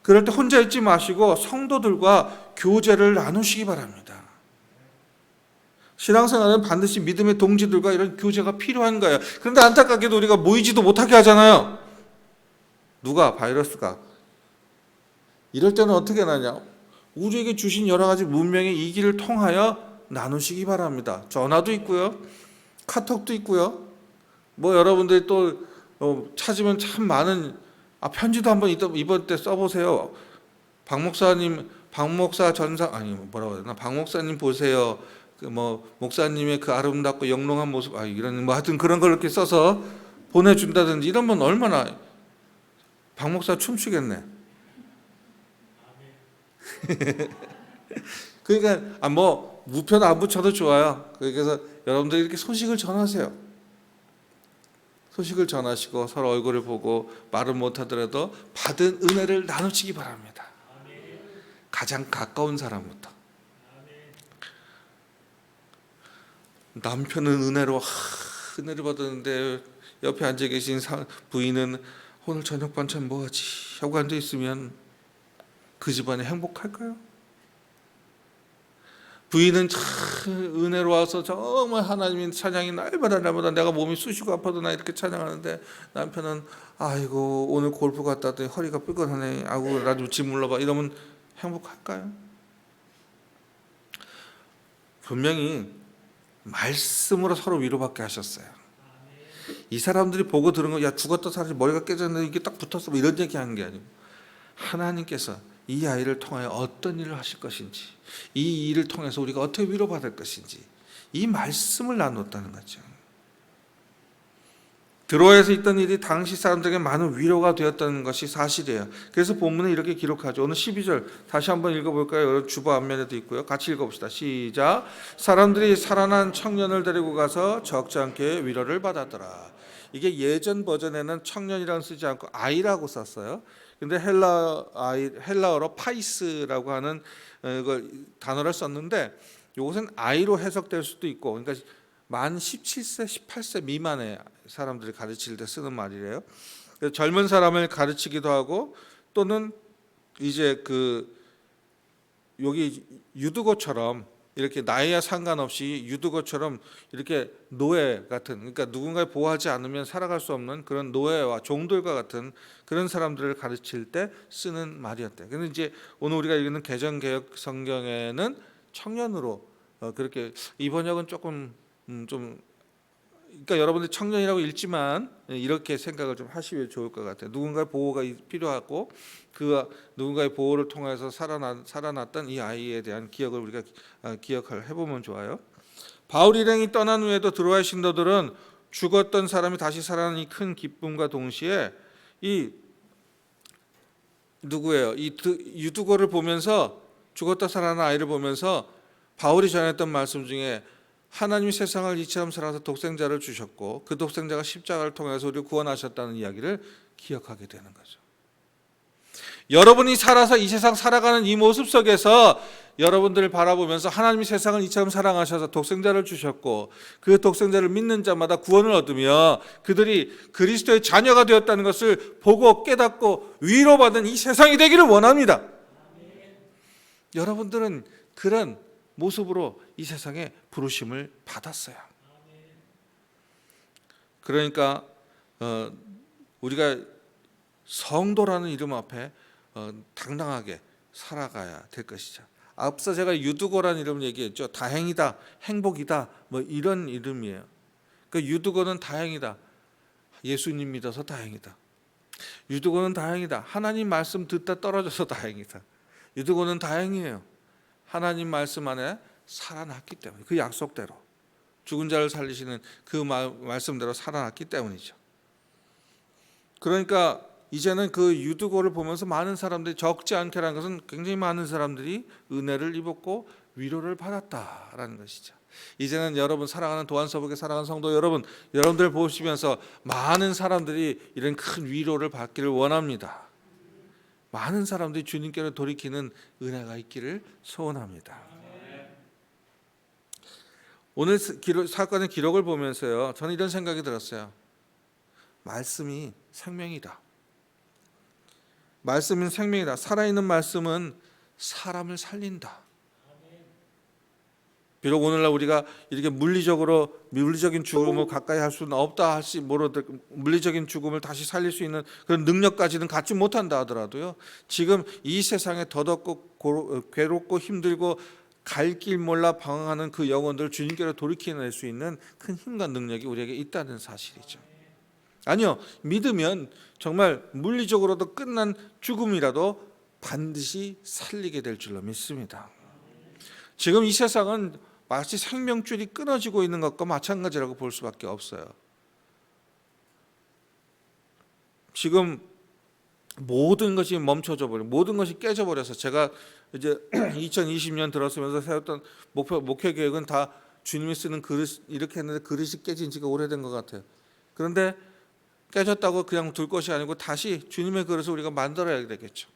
그럴 때 혼자 있지 마시고 성도들과 교제를 나누시기 바랍니다. 신앙생활은 반드시 믿음의 동지들과 이런 교제가 필요한 거예요. 그런데 안타깝게도 우리가 모이지도 못하게 하잖아요. 누가? 바이러스가. 이럴 때는 어떻게 하냐? 우리에게 주신 여러 가지 문명의 이 길을 통하여 나누시기 바랍니다. 전화도 있고요, 카톡도 있고요. 여러분들이 또 찾으면 참 많은 편지도 한번 이번 때 써보세요. 박 목사님 보세요. 목사님의 그 아름답고 영롱한 모습, 이런 하여튼 그런 걸 이렇게 써서 보내준다든지 이러면 얼마나 박 목사 춤추겠네. 그러니까 우편 안 붙여도 좋아요. 그래서 여러분들이 이렇게 소식을 전하세요. 소식을 전하시고 서로 얼굴을 보고 말은 못하더라도 받은 은혜를 나누시기 바랍니다. 가장 가까운 사람부터. 남편은 은혜를 받았는데 옆에 앉아 계신 부인은 오늘 저녁 반찬 뭐하지 하고 앉아 있으면 그 집안이 행복할까요? 부인은 참 은혜로워서 정말 하나님의 찬양이 날마다 내가 몸이 쑤시고 아파도 나 이렇게 찬양하는데 남편은 오늘 골프 갔다 왔더니 허리가 삐끗하네, 나 좀 집 물러봐 이러면 행복할까요? 분명히 말씀으로 서로 위로받게 하셨어요. 이 사람들이 보고 들은 거, 죽었다 살아서 머리가 깨졌는데 이게 딱 붙었어 이런 얘기 하는 게 아니고 하나님께서 이 아이를 통하여 어떤 일을 하실 것인지, 이 일을 통해서 우리가 어떻게 위로받을 것인지 이 말씀을 나눴다는 거죠. 드로아에서 있던 일이 당시 사람들에게 많은 위로가 되었다는 것이 사실이에요. 그래서 본문에 이렇게 기록하죠. 오늘 12절 다시 한번 읽어볼까요? 주보 앞면에도 있고요. 같이 읽어봅시다. 시작. 사람들이 살아난 청년을 데리고 가서 적지 않게 위로를 받았더라. 이게 예전 버전에는 청년이라고 쓰지 않고 아이라고 썼어요. 근데 헬라어로 파이스라고 하는 단어를 썼는데 이것은 아이로 해석될 수도 있고, 그러니까 만 17세, 18세 미만의 사람들이 가르칠 때 쓰는 말이래요. 젊은 사람을 가르치기도 하고, 또는 이제 여기 유두고처럼 이렇게 나이와 상관없이 유두고처럼 이렇게 노예 같은, 그러니까 누군가를 보호하지 않으면 살아갈 수 없는 그런 노예와 종들과 같은 그런 사람들을 가르칠 때 쓰는 말이었대요. 근데 이제 오늘 우리가 읽는 개정개혁 성경에는 청년으로 그렇게, 이 번역은 조금 좀, 그러니까 여러분들 청년이라고 읽지만 이렇게 생각을 좀 하시면 좋을 것 같아요. 누군가의 보호가 필요하고 그 누군가의 보호를 통해서 살아났던 이 아이에 대한 기억을 우리가 기억을 해보면 좋아요. 바울 일행이 떠난 후에도 드로아의 신도들은 죽었던 사람이 다시 살아나는 이 큰 기쁨과 동시에 이 누구예요? 이 유두고를 보면서, 죽었다 살아난 아이를 보면서 바울이 전했던 말씀 중에 하나님이 세상을 이처럼 사랑해서 독생자를 주셨고 그 독생자가 십자가를 통해서 우리를 구원하셨다는 이야기를 기억하게 되는 거죠. 여러분이 살아서 이 세상 살아가는 이 모습 속에서 여러분들을 바라보면서 하나님이 세상을 이처럼 사랑하셔서 독생자를 주셨고 그 독생자를 믿는 자마다 구원을 얻으며 그들이 그리스도의 자녀가 되었다는 것을 보고 깨닫고 위로받은 이 세상이 되기를 원합니다. 여러분들은 그런 모습으로 이 세상에 부르심을 받았어요. 그러니까 우리가 성도라는 이름 앞에 당당하게 살아가야 될 것이죠. 앞서 제가 유두고라는 이름을 얘기했죠. 다행이다, 행복이다, 뭐 이런 이름이에요. 그 유두고는 다행이다. 예수님 믿어서 다행이다. 유두고는 다행이다. 하나님 말씀 듣다 떨어져서 다행이다. 유두고는 다행이에요. 하나님 말씀 안에 살아났기 때문에, 그 약속대로 죽은 자를 살리시는 그 말씀대로 살아났기 때문이죠. 그러니까 이제는 그 유두고를 보면서 많은 사람들이, 적지 않게라는 것은 굉장히 많은 사람들이 은혜를 입었고 위로를 받았다라는 것이죠. 이제는 여러분 사랑하는 도안서복에 사랑하는 성도 여러분들 보시면서 많은 사람들이 이런 큰 위로를 받기를 원합니다. 많은 사람들이 주님께로 돌이키는 은혜가 있기를 소원합니다. 오늘 사건의 기록을 보면서요, 저는 이런 생각이 들었어요. 말씀이 생명이다. 말씀은 생명이다. 살아있는 말씀은 사람을 살린다. 비록 오늘날 우리가 이렇게 물리적인 죽음을 가까이 할 수는 없다 할지 모르도 물리적인 죽음을 다시 살릴 수 있는 그런 능력까지는 갖지 못한다 하더라도요, 지금 이 세상에 더덥고 괴롭고 힘들고 갈 길 몰라 방황하는 그 영혼들을 주님께로 돌이켜낼 수 있는 큰 힘과 능력이 우리에게 있다는 사실이죠. 아니요, 믿으면 정말 물리적으로도 끝난 죽음이라도 반드시 살리게 될 줄로 믿습니다. 지금 이 세상은 마치 생명줄이 끊어지고 있는 것과 마찬가지라고 볼 수밖에 없어요. 지금 모든 것이 멈춰져 버려, 모든 것이 깨져 버려서, 제가 이제 2020년 들어서면서 세웠던 목회 계획은 다 주님이 쓰는 그릇 이렇게 했는데 그릇이 깨진 지가 오래된 것 같아요. 그런데 깨졌다고 그냥 둘 것이 아니고 다시 주님의 그릇을 우리가 만들어야 되겠죠.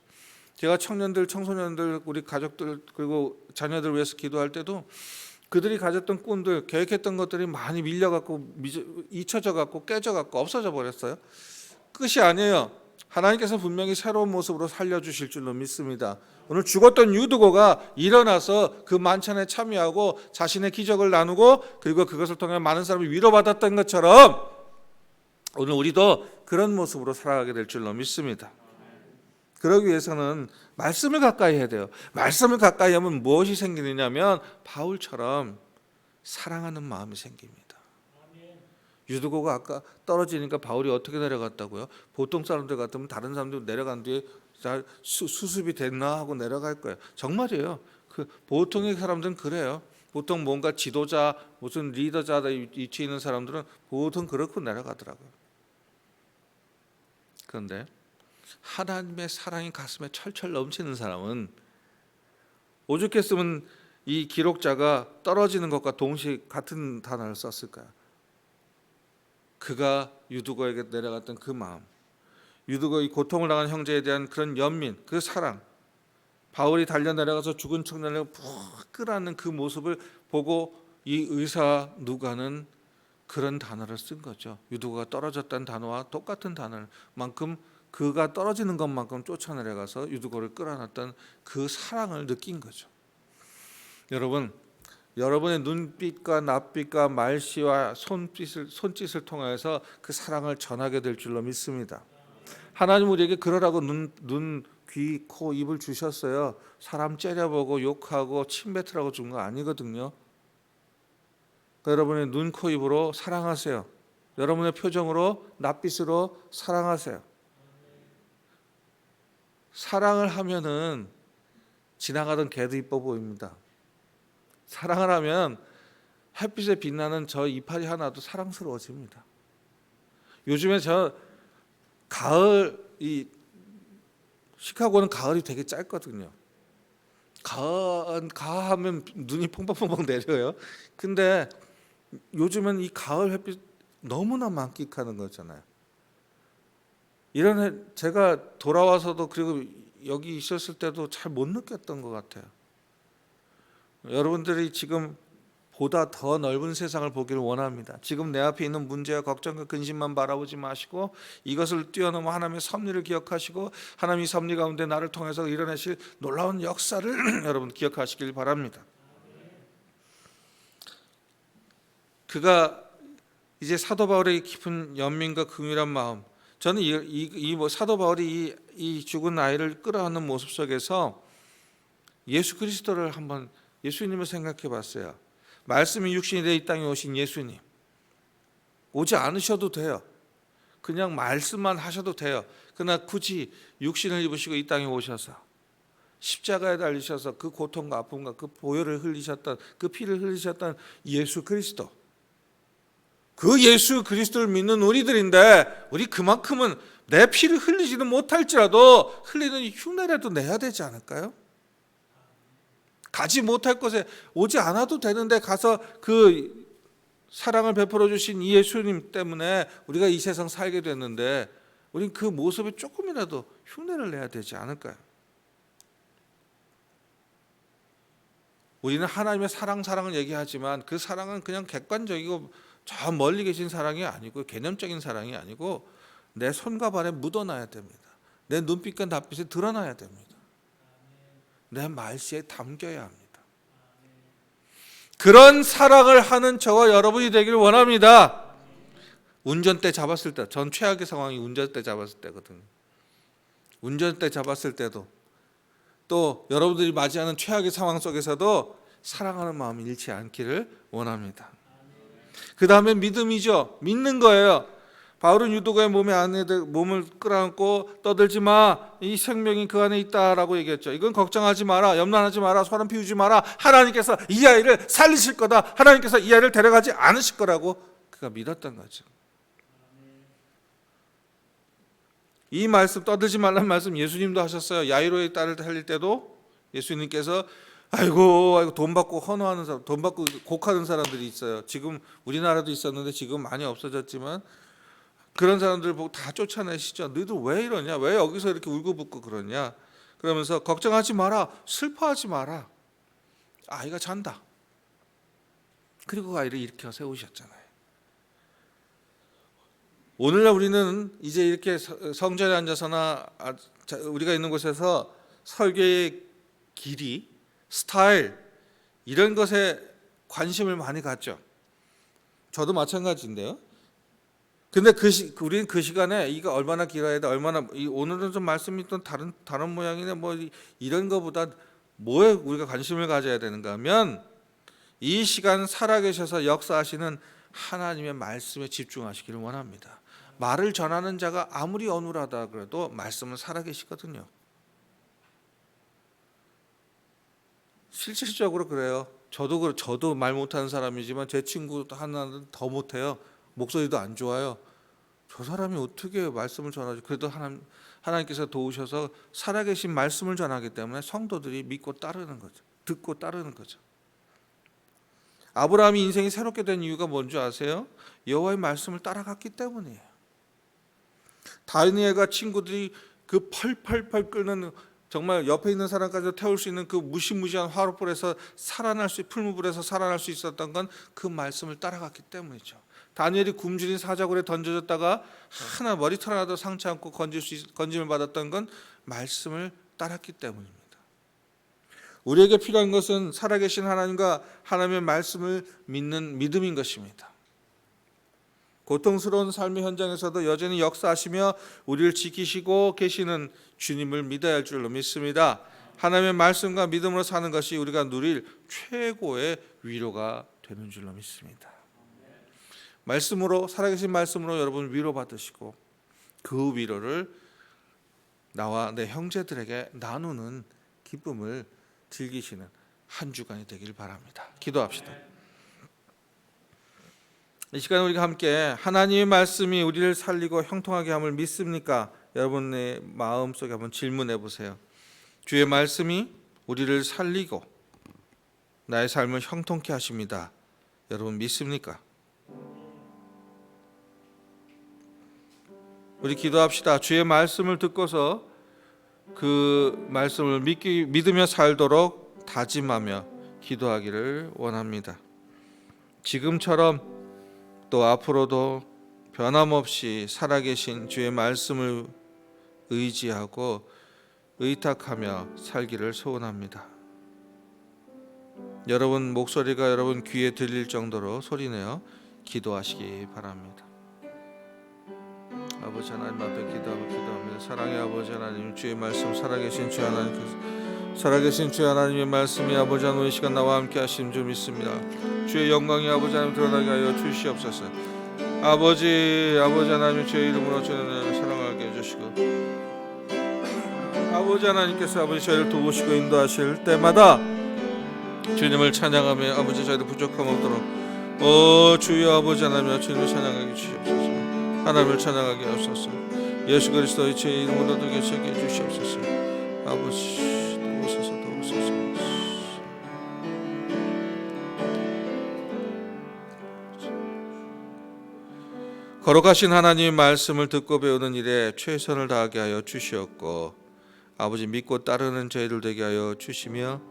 제가 청년들, 청소년들, 우리 가족들 그리고 자녀들 위해서 기도할 때도 그들이 가졌던 꿈들, 계획했던 것들이 많이 밀려갖고 잊혀져갖고 깨져갖고 없어져 버렸어요. 끝이 아니에요. 하나님께서 분명히 새로운 모습으로 살려주실 줄로 믿습니다. 오늘 죽었던 유두고가 일어나서 그 만찬에 참여하고 자신의 기적을 나누고 그리고 그것을 통해 많은 사람이 위로받았던 것처럼 오늘 우리도 그런 모습으로 살아가게 될 줄로 믿습니다. 그러기 위해서는 말씀을 가까이 해야 돼요. 말씀을 가까이 하면 무엇이 생기느냐면 바울처럼 사랑하는 마음이 생깁니다. 유두고가 아까 떨어지니까 바울이 어떻게 내려갔다고요? 보통 사람들 같으면 다른 사람들 내려간 뒤에 자, 수습이 됐나 하고 내려갈 거예요. 정말이에요. 그 보통의 사람들은 그래요. 보통 뭔가 지도자, 무슨 리더자 위치에 있는 사람들은 보통 그렇고 내려가더라고요. 그런데 하나님의 사랑이 가슴에 철철 넘치는 사람은 오죽했으면 이 기록자가 떨어지는 것과 동시에 같은 단어를 썼을까요? 그가 유두거에게 내려갔던 그 마음, 유두거의 고통을 당한 형제에 대한 그런 연민, 그 사랑, 바울이 달려 내려가서 죽은 청년을 푹 끌어안는 그 모습을 보고 이 의사 누가는 그런 단어를 쓴 거죠. 유두거가 떨어졌다는 단어와 똑같은 단어만큼 그가 떨어지는 것만큼 쫓아내려가서 유두거를 끌어안았던 그 사랑을 느낀 거죠. 여러분, 여러분의 눈빛과 낯빛과 말씨와 손짓을 통해서 그 사랑을 전하게 될 줄로 믿습니다. 하나님 우리에게 그러라고 눈, 귀, 코, 입을 주셨어요. 사람 째려보고 욕하고 침뱉으라고 준 거 아니거든요. 여러분의 눈, 코, 입으로 사랑하세요. 여러분의 표정으로 낯빛으로 사랑하세요. 사랑을 하면은 지나가던 개도 이뻐 보입니다. 사랑을 하면 햇빛에 빛나는 저 이파리 하나도 사랑스러워집니다. 요즘에 저 가을, 이 시카고는 가을이 되게 짧거든요. 가하면 눈이 펑펑펑펑 내려요. 근데 요즘은 이 가을 햇빛 너무나 만끽하는 거잖아요. 제가 돌아와서도 그리고 여기 있었을 때도 잘 못 느꼈던 것 같아요. 여러분들이 지금 보다 더 넓은 세상을 보기를 원합니다. 지금 내 앞에 있는 문제와 걱정과 근심만 바라보지 마시고 이것을 뛰어넘어 하나님의 섭리를 기억하시고 하나님의 섭리 가운데 나를 통해서 일어나실 놀라운 역사를 여러분 기억하시길 바랍니다. 그가 이제 사도 바울의 깊은 연민과 긍휼한 마음, 저는 이 사도 바울이 이 죽은 아이를 끌어안는 모습 속에서 예수 그리스도를 한번 예수님을 생각해 봤어요. 말씀이 육신이 되어 이 땅에 오신 예수님, 오지 않으셔도 돼요. 그냥 말씀만 하셔도 돼요. 그러나 굳이 육신을 입으시고 이 땅에 오셔서 십자가에 달리셔서 그 고통과 아픔과 그 보혈을 흘리셨던, 그 피를 흘리셨던 예수 그리스도, 그 예수 그리스도를 믿는 우리들인데 우리 그만큼은 내 피를 흘리지는 못할지라도 흘리는 흉내라도 내야 되지 않을까요? 가지 못할 곳에 오지 않아도 되는데 가서 그 사랑을 베풀어 주신 이 예수님 때문에 우리가 이 세상 살게 됐는데 우린 그 모습에 조금이라도 흉내를 내야 되지 않을까요? 우리는 하나님의 사랑을 얘기하지만 그 사랑은 그냥 객관적이고 저 멀리 계신 사랑이 아니고 개념적인 사랑이 아니고 내 손과 발에 묻어놔야 됩니다. 내 눈빛과 낯빛에 드러나야 됩니다. 내 말씨에 담겨야 합니다. 그런 사랑을 하는 저와 여러분이 되기를 원합니다. 운전대 잡았을 때, 전 최악의 상황이 운전대 잡았을 때거든요. 운전대 잡았을 때도 또 여러분들이 맞이하는 최악의 상황 속에서도 사랑하는 마음이 잃지 않기를 원합니다. 그 다음에 믿음이죠. 믿는 거예요. 바울은 유두거의 몸을 끌어안고 떠들지 마, 이 생명이 그 안에 있다라고 얘기했죠. 이건 걱정하지 마라, 염려하지 마라, 소란 피우지 마라. 하나님께서 이 아이를 살리실 거다. 하나님께서 이 아이를 데려가지 않으실 거라고 그가 믿었던 거죠. 이 말씀, 떠들지 말라는 말씀 예수님도 하셨어요. 야이로의 딸을 살릴 때도 예수님께서 아이고 돈 받고 헌화하는 사람, 돈 받고 곡하는 사람들이 있어요. 지금 우리나라도 있었는데 지금 많이 없어졌지만 그런 사람들 보고 다 쫓아내시죠. 너희들 왜 이러냐? 왜 여기서 이렇게 울고붓고 그러냐? 그러면서 걱정하지 마라, 슬퍼하지 마라. 아이가 잔다. 그리고 아이를 일으켜 세우셨잖아요. 오늘날 우리는 이제 이렇게 성전에 앉아서나 우리가 있는 곳에서 설교의 길이, 스타일 이런 것에 관심을 많이 갖죠. 저도 마찬가지인데요. 근데 우리는 그 시간에 이거 얼마나 길어야 돼, 얼마나 오늘은 좀 말씀이 또 다른 모양이네, 뭐 이런 거보다 뭐에 우리가 관심을 가져야 되는가 하면 이 시간 살아계셔서 역사하시는 하나님의 말씀에 집중하시기를 원합니다. 말을 전하는 자가 아무리 어눌하다 그래도 말씀은 살아계시거든요. 실질적으로 그래요. 저도 말 못하는 사람이지만 제 친구 하나는 더 못해요. 목소리도 안 좋아요. 저 사람이 어떻게 말씀을 전하지? 그래도 하나님께서 도우셔서 살아계신 말씀을 전하기 때문에 성도들이 믿고 따르는 거죠. 듣고 따르는 거죠. 아브라함이 인생이 새롭게 된 이유가 뭔지 아세요? 여호와의 말씀을 따라갔기 때문이에요. 다니엘과 친구들이 그 펄펄펄 끓는, 정말 옆에 있는 사람까지 태울 수 있는 그 무시무시한 화롯불에서 풀무불에서 살아날 수 있었던 건 그 말씀을 따라갔기 때문이죠. 다니엘이 굶주린 사자굴에 던져졌다가 하나 머리털 하나도 상치 않고 건짐을 받았던 건 말씀을 따랐기 때문입니다. 우리에게 필요한 것은 살아계신 하나님과 하나님의 말씀을 믿는 믿음인 것입니다. 고통스러운 삶의 현장에서도 여전히 역사하시며 우리를 지키시고 계시는 주님을 믿어야 할 줄로 믿습니다. 하나님의 말씀과 믿음으로 사는 것이 우리가 누릴 최고의 위로가 되는 줄로 믿습니다. 말씀으로, 살아계신 말씀으로 여러분 위로받으시고 그 위로를 나와 내 형제들에게 나누는 기쁨을 즐기시는 한 주간이 되길 바랍니다. 기도합시다. 이 시간 우리가 함께 하나님의 말씀이 우리를 살리고 형통하게 함을 믿습니까? 여러분의 마음속에 한번 질문해 보세요. 주의 말씀이 우리를 살리고 나의 삶을 형통케 하십니다. 여러분 믿습니까? 우리 기도합시다. 주의 말씀을 듣고서 그 말씀을 믿으며 살도록 다짐하며 기도하기를 원합니다. 지금처럼 또 앞으로도 변함없이 살아계신 주의 말씀을 의지하고 의탁하며 살기를 소원합니다. 여러분 목소리가 여러분 귀에 들릴 정도로 소리내어 기도하시기 바랍니다. 아버지 하나님 앞에 기도합니다. 사랑의 아버지 하나님, 주의 말씀 살아계신 주 하나님께서 살아계신 주 하나님의 말씀이 아버지 하나님 이 시간 나와 함께 하심 줄 믿습니다. 주의 영광이 아버지 하나님 드러나게 하여 주시옵소서. 아버지 하나님 주의 이름으로 저희를 사랑하게 해주시고 아버지 하나님께서 아버지 저희를 도우시고 인도하실 때마다 주님을 찬양하며 아버지 저희들 부족함 없도록 주여 아버지 하나님 주님을 찬양하게 주시옵소서. 하나님을 찬양하게 하옵소서. 예수 그리스도의 제 이름으로 되게 해 주시옵소서. 아버지 도우소서. 거룩하신 하나님의 말씀을 듣고 배우는 일에 최선을 다하게 하여 주시옵고 아버지 믿고 따르는 저희들 되게 하여 주시며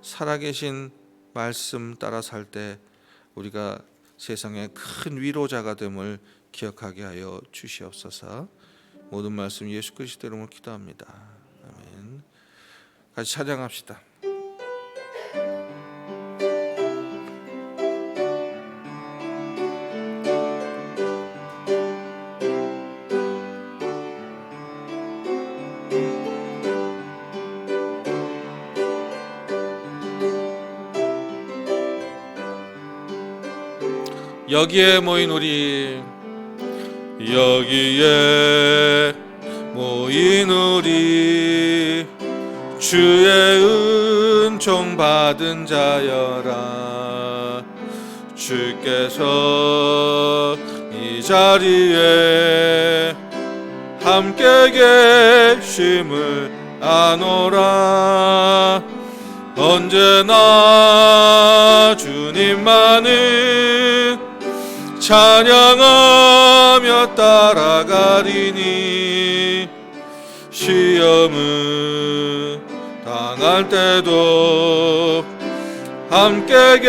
살아계신 말씀 따라 살 때 우리가 세상의 큰 위로자가 됨을 기억하게 하여 주시옵소서. 모든 말씀 예수 그리스도 이름으로 기도합니다. 아멘. 같이 찬양합시다. 여기에 모인 우리 주의 은총 받은 자여라. 주께서 이 자리에 함께 계심을 아노라. 언제나 주님만을 찬양하며 따라가리니 시험을 당할 때도 함께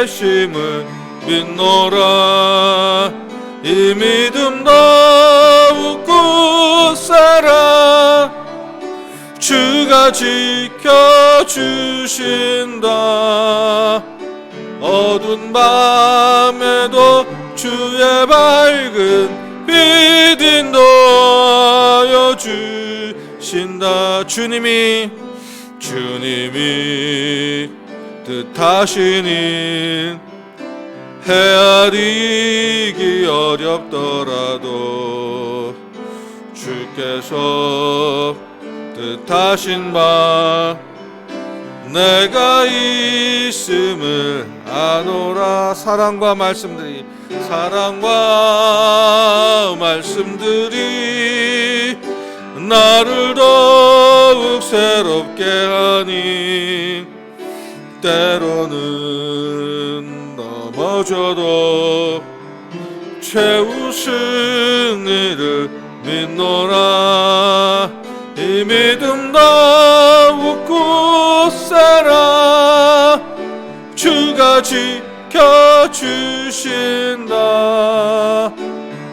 계심을 믿노라. 이 믿음 더욱 굳세라. 주가 지켜주신다. 어두운 밤에도 주의 밝은 빛 인도하여 주신다. 주님이 뜻하시니 헤아리기 어렵더라도 주께서 뜻하신 바 내가 있음을 아노라. 사랑과 말씀들이 나를 더욱 새롭게 하니 때로는 넘어져도 최우승 이를 믿노라. 이 믿음 더욱 굳세라. 주가 지켜주신다.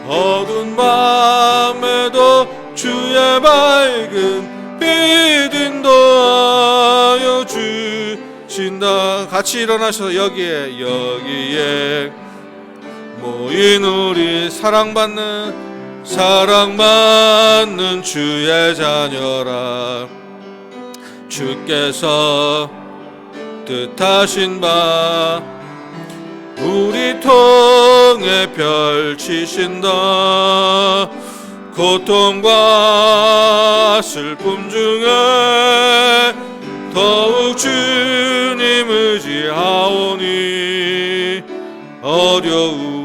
어두운 밤에도 주의 밝은 빛 인도하여 주신다. 같이 일어나셔서 여기에 모인 우리 사랑받는 주의 자녀라. 주께서 뜻하신 바 우리 통해 펼치신다. 고통과 슬픔 중에 더욱 주님 의지하오니 어려움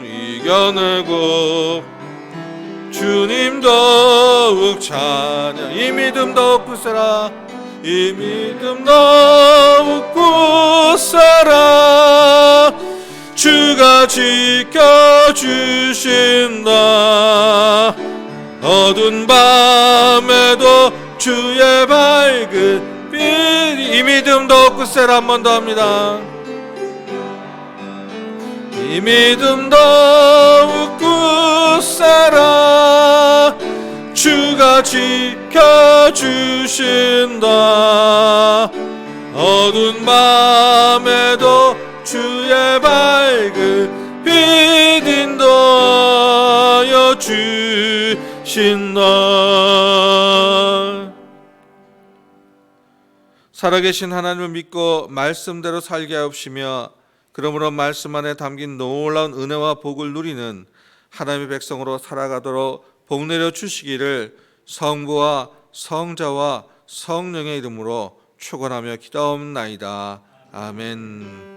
이겨내고 주님 더욱 찬양. 이 믿음 더욱 굳세라. 이 믿음 더욱 굳세라. 주가 지켜주신다. 어두운 밤에도 주의 밝은 빛. 이 믿음 더욱 굳세라. 한 번 더 합니다. 이 믿음 더욱 굳세라. 주가 지켜주신다. 어두운 밤에도 주의 밝은 빛 인도하여 주신다. 살아계신 하나님을 믿고 말씀대로 살게 하옵시며 그러므로 말씀 안에 담긴 놀라운 은혜와 복을 누리는 하나님의 백성으로 살아가도록 복 내려 주시기를 성부와 성자와 성령의 이름으로 축원하며 기도하옵나이다. 아멘.